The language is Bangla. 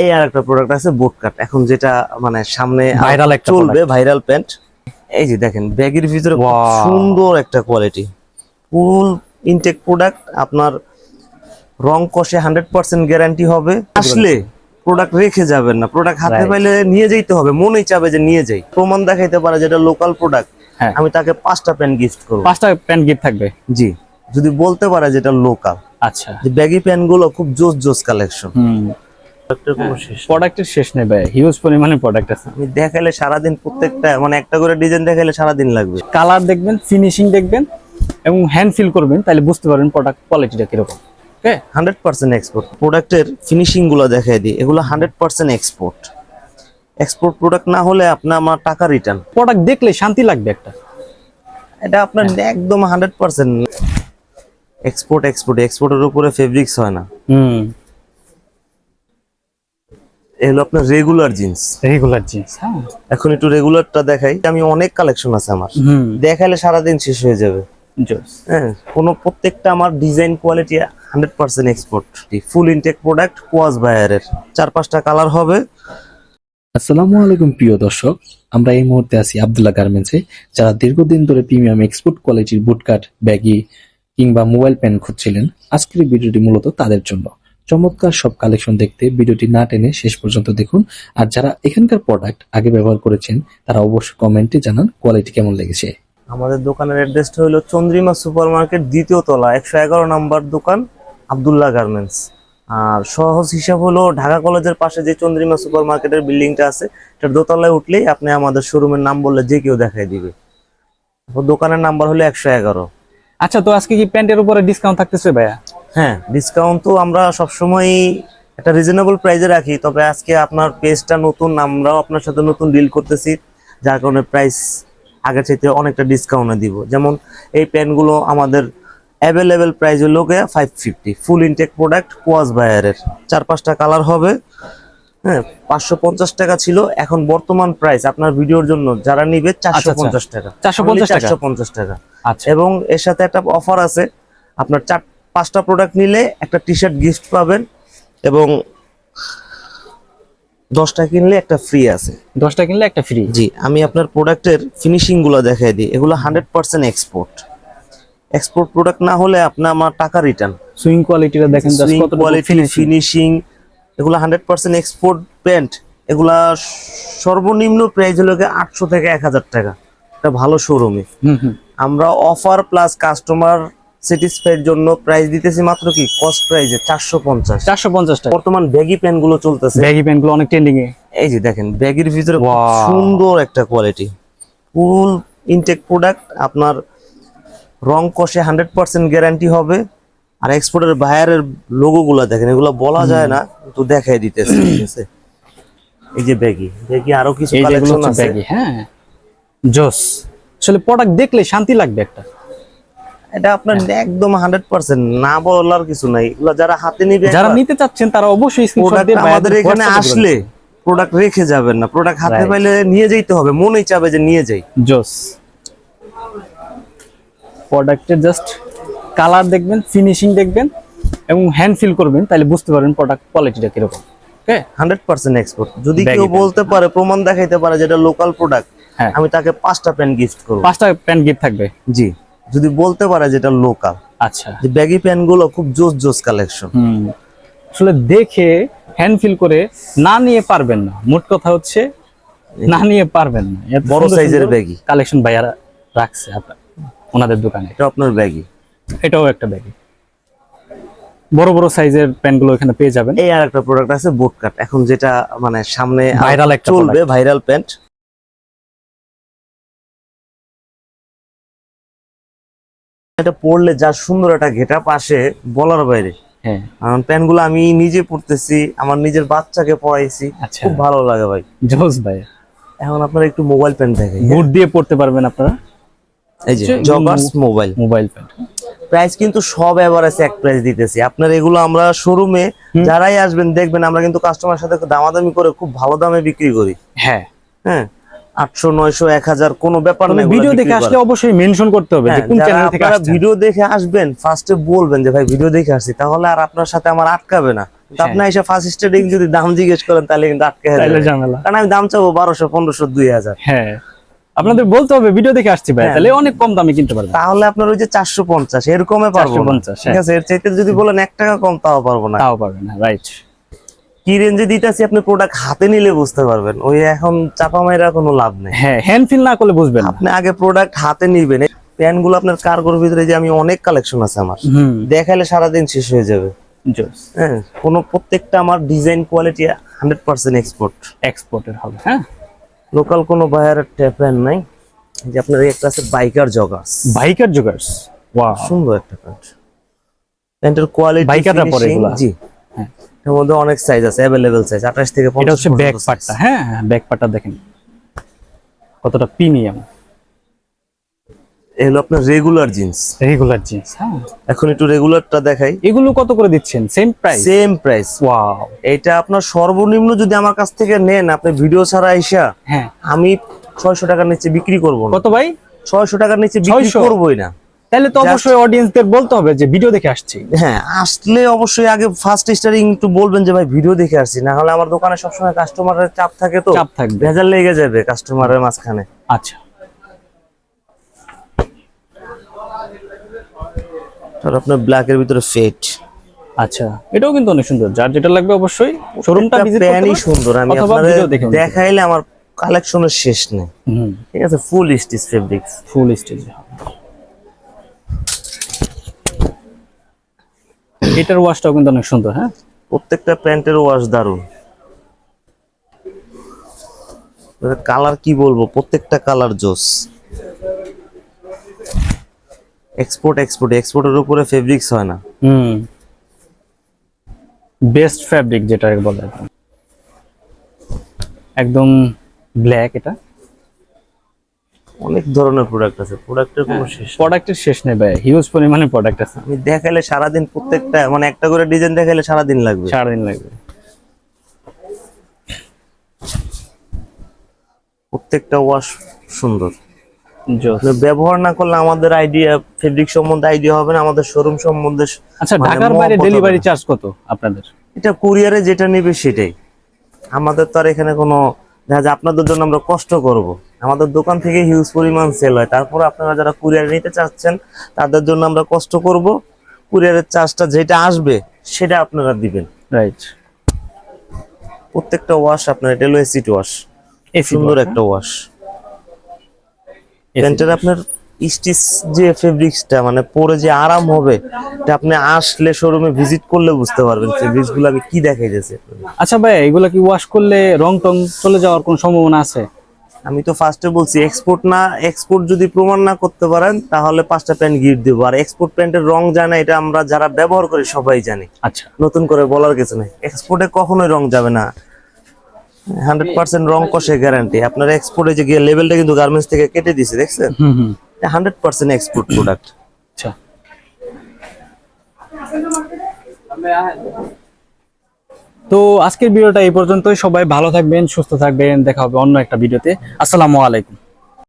এই আর একটা প্রোডাক্ট আছে বুট কাট, এখন যেটা মানে সামনে ভাইরাল একটা চলবে, ভাইরাল প্যান্ট। এই যে দেখেন ব্যাগের ভিতরে খুব সুন্দর একটা কোয়ালিটি, ফুল ইনটেক প্রোডাক্ট। আপনার রং কষে 100% গ্যারান্টি হবে। আসলে প্রোডাক্ট রেখে যাবেন না, প্রোডাক্ট হাতে পাইলে নিয়ে যাইতে হবে, মনেই চাবে যে নিয়ে যাই। প্রমাণ দেখাইতে পারে যেটা লোকাল প্রোডাক্ট, আমি তাকে 5টা প্যান্ট গিফট করব। 5টা প্যান্ট গিফট থাকবে জি, যদি বলতে পারে যেটা লোকাল। আচ্ছা, যে ব্যাগি প্যান্ট গুলো খুব জোস জোস কালেকশন। প্রোডাক্টের শেষ নেই ভাই, হিউজ পরিমাণে প্রোডাক্ট আছে। আমি দেখাইলে সারাদিন প্রত্যেকটা মানে একটা করে ডিজাইন দেখাইলে সারাদিন লাগবে। কালার দেখবেন, ফিনিশিং দেখবেন এবং হ্যান্ড ফিল করবেন, তাহলে বুঝতে পারবেন প্রোডাক্ট কোয়ালিটিটা কিরকম। ওকে, 100% এক্সপোর্ট। প্রোডাক্টের ফিনিশিং গুলো দেখাই দিই, এগুলো 100% এক্সপোর্ট। এক্সপোর্ট প্রোডাক্ট না হলে আপনার আমার টাকা রিটার্ন। প্রোডাক্ট দেখলে শান্তি লাগবে একটা, এটা আপনার একদম 100% এক্সপোর্ট। এক্সপোর্টের উপরে ফেব্রিক্স হয় না। এগুলো আপনার রেগুলার জিন্স। হ্যাঁ, এখন একটু রেগুলারটা দেখাই। আমি অনেক কালেকশন আছে আমার, দেখাইলে সারাদিন শেষ হয়ে যাবে। হ্যাঁ, প্রত্যেকটা আমার ডিজাইন কোয়ালিটি 100% এক্সপোর্ট। ফুল ইনটেক প্রোডাক্ট, কোয়াস বায়ারের 4-5টা কালার হবে। আসসালামু আলাইকুম প্রিয় দর্শক, আমরা এই মুহূর্তে আছি আব্দুল্লাহ গার্মেন্টসে। যারা দীর্ঘদিন ধরে প্রিমিয়াম এক্সপোর্ট কোয়ালিটির বুটকাট, ব্যাগি কিংবা মোবাইল প্যান্ট খুঁজছিলেন, আজকের ভিডিওটি মূলত তাদের জন্য। চমৎকার সব কালেকশন দেখতে ভিডিওটি না টেনে শেষ পর্যন্ত দেখুন। আর যারা এখানকার প্রোডাক্ট আগে ব্যবহার করেছেন তারা অবশ্যই কমেন্টে জানান কোয়ালিটি কেমন লেগেছে। আমাদের দোকানের অ্যাড্রেসটা হলো চন্দ্রিমা সুপার মার্কেট, 2য় তলা, 111 নম্বর দোকান, আব্দুল্লাহ গার্মেন্টস। আর সহজ হিসাব হলো ঢাকা কলেজের পাশে যে চন্দ্রিমা সুপার মার্কেটের বিল্ডিংটা আছে, এটার দোতলায় উঠলেই আপনি আমাদের শোরুমের নাম বললে যে কেউ দেখাই দিবে। দোকানের নাম্বার হলো 111। আচ্ছা, তো আজকে কি প্যান্টের উপরে ডিসকাউন্ট থাকতেছে ভাইয়া? হ্যাঁ, ডিসকাউন্ট তো আমরা সবসময় একটা রিজনেবল প্রাইসে রাখি, তবে আজকে আপনার পেজটা নতুন, আমরাও আপনার সাথে নতুন ডিল করতেছি, যার কারণে প্রাইস আগের চাইতে অনেকটা ডিসকাউন্টে দিব। যেমন এই প্যান্টগুলো আমাদের অ্যাভেলেবেল প্রাইস হলো 550, ফুল ইনটেক প্রোডাক্ট, কোয়াস বায়ারের 4-5টা কালার হবে। হ্যাঁ, 550 টাকা ছিল, এখন বর্তমান প্রাইস আপনার ভিডিওর জন্য যারা নিবে 450 টাকা। 450 টাকা। আচ্ছা, এবং এর সাথে একটা অফার আছে, আপনার 4-5টা প্রোডাক্ট নিলে একটা টি শার্ট গিফট পাবেন, এবং 10টা কিনলে একটা ফ্রি আছে। 10টা কিনলে একটা ফ্রি। জি, আমি আপনার প্রোডাক্টের ফিনিশিং গুলো দেখাই দিই। এগুলো 100% এক্সপোর্ট। এক্সপোর্ট প্রোডাক্ট না হলে আপনার আমার টাকা রিটার্ন। সুইং কোয়ালিটিটা দেখেন, জাস্ট কত কোয়ালিটি, ফিনিশিং, এগুলো 100% এক্সপোর্ট প্যান্ট। এগুলা সর্বনিম্ন প্রাইস হলো 800 থেকে 1000 টাকা, এটা ভালো শোরুমে। আমরা অফার প্লাস কাস্টমার স্যাটিসফাইড জন্য প্রাইস দিতেছি মাত্র কি কস্ট প্রাইসে 450 টাকা। বর্তমান ব্যাগি প্যান্ট গুলো চলতেছে, ব্যাগি প্যান্ট গুলো অনেক ট্রেন্ডিং এ। এই যে দেখেন ব্যাগের ভিতরে খুব সুন্দর একটা কোয়ালিটি, ফুল ইনটেক প্রোডাক্ট। আপনার রং কষে 100% গ্যারান্টি হবে। আর এক্সপোর্টের বাইরের লোগো গুলা দেখেন, এগুলো বলা যায় না, কিন্তু দেখাই দিতেছে। ঠিক আছে, এই যে ব্যাগি আরো কিছু কালেকশন আছে। হ্যাঁ, জোস। আসলে প্রোডাক্ট দেখলে শান্তি লাগবে একটা, এটা আপনার একদম 100% না বলার কিছু নাই। এগুলো যারা হাতে নিবে, যারা নিতে চাচ্ছেন তারা অবশ্যই স্ক্রিনশট দিয়ে আমাদের এখানে আসলে প্রোডাক্ট রেখে যাবেন না, প্রোডাক্ট হাতে পাইলে নিয়ে যাইতে হবে, মনেই চাবে যে নিয়ে যাই। জোস। প্রোডাক্টের জাস্ট কালার দেখবেন, ফিনিশিং দেখবেন এবং হ্যান্ড ফিল করবেন, তাহলে বুঝতে পারবেন প্রোডাক্ট কোয়ালিটিটা কিরকম। ওকে, 100% এক্সপোর্ট। যদি কেউ বলতে পারে, প্রমাণ দেখাইতে পারে যেটা লোকাল প্রোডাক্ট, আমি তাকে 5টা প্যান্ট গিফট করব। 5টা প্যান্ট গিফট থাকবে। জি, যদি বলতে পারে যেটা লোকাল। আচ্ছা, যে ব্যাগি প্যান্ট গুলো খুব জোস জোস কালেকশন। আসলে দেখে হ্যান্ড ফিল করে না নিয়ে পারবেন না, মোট কথা হচ্ছে না নিয়ে পারবেন না। বড় সাইজের ব্যাগি কালেকশন ভাইয়ারা রাখছে আপনার ওনাদের দোকানে। এটা আপনার ব্যাগি, এটাও একটা ব্যাগি, বড় বড় সাইজের প্যান্ট গুলো এখানে পেয়ে যাবেন। এই আর একটা প্রোডাক্ট আছে বুট কাট, এখন যেটা মানে সামনে ভাইরাল একটা চলবে, ভাইরাল প্যান্ট। এটা পরলে যা সুন্দর একটা গেটআপ আসে বলার বাইরে। হ্যাঁ, প্যান্ট গুলো আমি নিজে পরতেছি, আমার নিজের বাচ্চাকে পরাইছি, খুব ভালো লাগে ভাই। জোস ভাই। এখন আপনারা একটু মোবাইল প্যান্ট দেখেন, বুট দিয়ে পড়তে পারবেন আপনারা। এই যে জগার্স মোবাইল প্যান্ট, প্রাইস কিন্তু সব এভারেজ এক প্রাইস দিতেছি আপনার। এগুলো আমরা শোরুমে যারাই আসবেন দেখবেন, আমরা কিন্তু কাস্টমার সাথে দামাদামি করে খুব ভালো দামে বিক্রি করি। হ্যাঁ, 800, 900, 1000 কোনো ব্যাপার না। ভিডিও দেখে আসলে অবশ্যই মেনশন করতে হবে যে কোন চ্যানেল থেকে আসছেন। ভিডিও দেখে আসবেন, ফার্স্টে বলবেন যে ভাই ভিডিও দেখে আসছি, তাহলে আর আপনার সাথে আমার আটকাবে না। তো আপনি এসে ফার্স্ট স্টার্টিং যদি দাম জিজ্ঞেস করেন তাহলে কিন্তু আটকে তাহলে যাবে, ঝামেলা। কারণ আমি দাম চাবো 1200, 1500, 2000। হ্যাঁ, আপনাদের বলতে হবে ভিডিও দেখে আসছি ভাই, হ্যাঁ। তাহলে অনেক কম দামে কিনতে পারবেন। তাহলে আপনার ওই যে 450 এরকমে পারবো না। 450, ঠিক আছে, এর চাইতে যদি বলেন 1 টাকা কম তাও পারবো না। তাও পারবেন না, রাইট। কি রেঞ্জে দিতেছি আপনি প্রোডাক্ট হাতে নিলে বুঝতে পারবেন, ওই এখন চাপা মাইরা কোনো লাভ নেই। হ্যাঁ, হ্যান্ড ফিল না করলে বুঝবেন না। আপনি আগে প্রোডাক্ট হাতে নিবেন। প্যান্ট গুলো আপনার কার্গোর ভিতরে যে আমি অনেক কালেকশন আছে আমার, হুম, দেখাইলে সারাদিন শেষ হয়ে যাবে। জোস। হ্যাঁ, প্রত্যেকটা আমার ডিজাইন কোয়ালিটি 100% এক্সপোর্ট। এক্সপোর্টের হবে, হ্যাঁ। লোকাল কোনো বায়ার প্যান্ট নাই। যে আপনার এই একটা আছে biker joggers, biker joggers, wow, সুন্দর একটা প্যান্ট। প্যান্টের কোয়ালিটি বাইকাররা পরে এগুলা? জি, হ্যাঁ। এর মধ্যে অনেক সাইজ আছে, अवेलेबल সাইজ 28 থেকে 50। এটা হচ্ছে ব্যাক পার্টটা, হ্যাঁ, ব্যাক পার্টটা দেখেন কতটা প্রিমিয়াম। এগুলো আপনার রেগুলার জিন্স। রেগুলার জিন্স, হ্যাঁ। এখন একটু রেগুলারটা দেখাই। এগুলো কত করে দিচ্ছেন? Same price? Same price. Wow, এটা আপনার সর্বনিম্ন যদি আমার কাছ থেকে নেন, আপনি ভিডিও ছাড়া আইসা, হ্যাঁ। আমি 600 টাকার নিচে বিক্রি করব না। কত ভাই? 600 টাকার নিচে বিক্রি 600? করবই না। তাহলে তো অবশ্যই অডিয়েন্সদের বলতে হবে যে ভিডিও দেখে আসছি। হ্যাঁ, আসলে অবশ্যই আগে ফার্স্ট স্টারিং একটু বলবেন যে ভাই ভিডিও দেখে আসছি, না হলে আমার দোকানে সবসময় কাস্টমারের চাপ থাকে, তো চাপ থাকবে, ভেজাল লেগে যাবে কাস্টমারের মাঝখানে। আচ্ছা। আর আপনার ব্ল্যাক এর ভিতরে ফেট, আচ্ছা, এটাও কিন্তু অনেক সুন্দর। যার যেটা লাগবে অবশ্যই শোরুমটা ভিজিট করতে প্যানই পারেন সুন্দর। আমি অথবা আপনাদের ভিডিও দেখে নিতে দেখাইলে আমার কালেকশনের শেষ নেই। হুম, ঠিক আছে, ফুল স্টিচ ফেব্রিক্স। ফুল স্টেজ। এটার ওয়াশটাও কিন্তু অনেক সুন্দর, হ্যাঁ। প্রত্যেকটা প্যান্টের ওয়াশ দারুন। কালার কি বলবো, প্রত্যেকটা কালার জোস। এক্সপোর্টের উপরে ফেব্রিক্স হয় না। হুম, বেস্ট ফ্যাব্রিক যেটা বলে একদম ব্ল্যাক। এটা অনেক ধরনের প্রোডাক্ট আছে, প্রোডাক্টের কোনো শেষ নেই। প্রোডাক্টের শেষ নেই ভাই, হিউজ পরিমাণে প্রোডাক্ট আছে। আমি দেখাইলে সারাদিন, প্রত্যেকটা মানে একটা করে ডিজাইন দেখাইলে সারাদিন লাগবে। সারাদিন লাগবে। প্রত্যেকটা ওয়াশ সুন্দর। জোস। ব্যবহার না করলে আমাদের আইডিয়া, ফেব্রিক সম্বন্ধে আইডিয়া হবে না, আমাদের শোরুম সম্বন্ধে। আচ্ছা, মানে ঢাকার বাইরে মহব্বত হবে ডেলিভারি না। চার্জ কত আপনাদের? এটা কুরিয়ারে যেটা নিবে সেটাই। আমাদের তো আর এখানে কোনো দেখা যায় আপনাদের জন্য আমরা কষ্ট করব, আমাদের দোকান থেকে হিউজ পরিমাণ সেল হয়, তারপর আপনারা যারা কুরিয়ারে নিতে চাচ্ছেন তাদের জন্য আমরা কষ্ট করব। কুরিয়ারের চার্জটা যেটা আসবে সেটা আপনারা দিবেন। রাইট। প্রত্যেকটা ওয়াশ আপনার, এটা হলো এসিড ওয়াশ, সুন্দর একটা ওয়াশ। প্যান্টের আপনার স্টিচ যে ফেব্রিক্সটা, মানে পরে যে আরাম হবে, এটা আপনি আসলে শোরুমে ভিজিট করলে বুঝতে পারবেন ফেব্রিক্স গুলো আমি কি দেখাইতেছি। আচ্ছা ভাই, এগুলা কি ওয়াশ করলে রং টং চলে যাওয়ার কোনো সম্ভাবনা আছে? আমি তো ফার্স্টে বলছি, এক্সপোর্ট যদি প্রমাণ না করতে পারেন তাহলে 5টা প্যান্ট গিফট দেবো। আর এক্সপোর্ট প্যান্টের রং জানা, এটা আমরা যারা ব্যবহার করি সবাই জানি, আচ্ছা, নতুন করে বলার কিছু নেই। এক্সপোর্টে কখনোই রং যাবে না, 100% রং কষে গ্যারান্টি। আপনার এক্সপোর্টে যে গিয়ে লেভেলটা কিন্তু গার্মেন্টস থেকে কেটে দিছে, দেখছেন? হুম হুম, 100% এক্সপোর্ট প্রোডাক্ট। আচ্ছা। তো আজকের ভিডিওটা এই পর্যন্তই। সবাই ভালো থাকবেন, সুস্থ থাকবেন, দেখা হবে অন্য একটা ভিডিওতে। আসসালামু আলাইকুম।